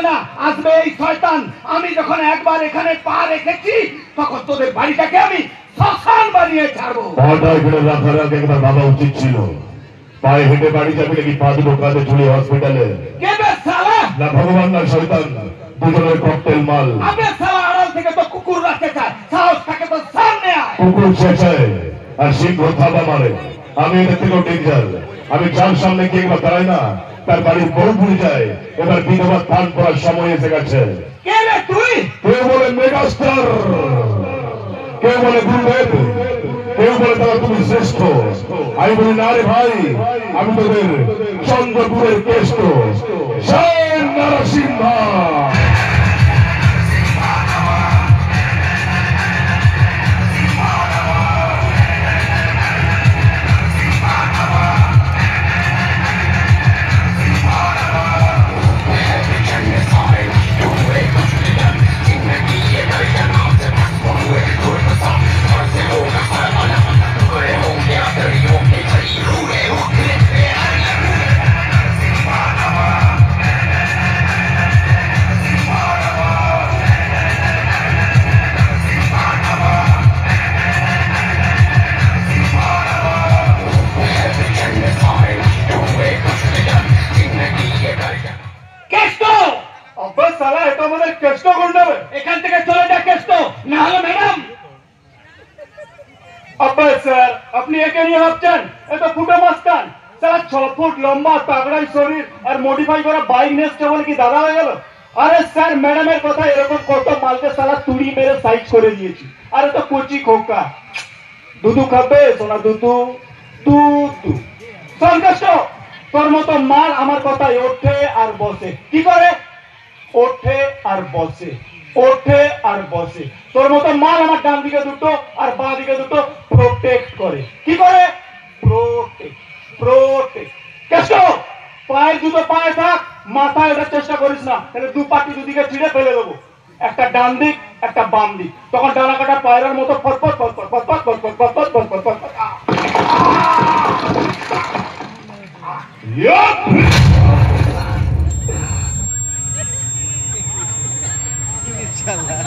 না, আসবে এই শয়তান। আমি যখন একবার এখানে পা রেখেছি তখন তোদের বাড়িটাকে আমি শ্মশান বানিয়ে ছাড়বো। পাটা এখানে রাখার আগে একবার ভাবা উচিত ছিল। পায়ে হেঁটে বাড়ি যাবে নাকি পা দুটো কাঁধে ঝুলে হসপিটালে? কে বে শালা? না ভগবান না শয়তান, দুজনের ককটেল মাল। আবে শালা, আড়াল থেকে তো কুকুর রাখতে চায়, সাহস থাকে তো সামনে আয়। কুকুর চেঁচায় আর সিংহ থাবা মারে, আমি এদের থেকেও ডেঞ্জার। আমি যার সামনে গিয়ে একবার দাঁড়াই না, তার বাড়ির বউ ভুলে যায়। এবার বিধবা স্থান করার সময় এসে গেছে। কে রে তুই? কেউ বলে মেগাস্টার, কেউ বলে গুরুদেব, কেউ বলে তারা তুমি শ্রেষ্ঠ। আমি বলি না রে ভাই, আমি তোদের চন্দ্রপুরের কেষ্ট সেন নরসিংহ। এখান থেকে চলে যা কেষ্ট, না হলে ম্যাডাম। আব্বা স্যার, আপনি একে নিয়ে ভাবছেন? এ তো ফুটো মাস্তান। স্যার 6 ফুট লম্বা, তাগড়াই শরীর আর মডিফাই করা বাইক নেসছে বলে কি দাদা হয়ে গেল? আরে স্যার, ম্যাডামের কথা এরকম কত মালকে সালা তুড়ি মেরে সাইজ করে দিয়েছি। আরে তো কচি খোকা। দুধু খাবে সোনা, দুধু দুধু। শোন কেষ্ট, তোর মতো মাল আমার কথায় ওঠে আর বসে। কি করে? ওঠে আর বসে, ওঠে আর বসে। তোর মতো মাল আমার ডান দিকে দুটো আর বাঁ দিকে দুটো প্রোটেক্ট করে। কি করে? Protect, protect. কেষ্ট, পায়ের জুতো পায়ে থাক, মাথায় ওঠার চেষ্টা করিস না, তাহলে দু পাটি দুদিকে ছিঁড়ে ফেলে দেবো। একটা ডান দিক, একটা বাম দিক, তখন ডানা কাটা পায়রার মতো ফটফট ফটফট ফটফট ফটফট ফটফট ফটফট ফটফট। ইনশাআল্লাহ।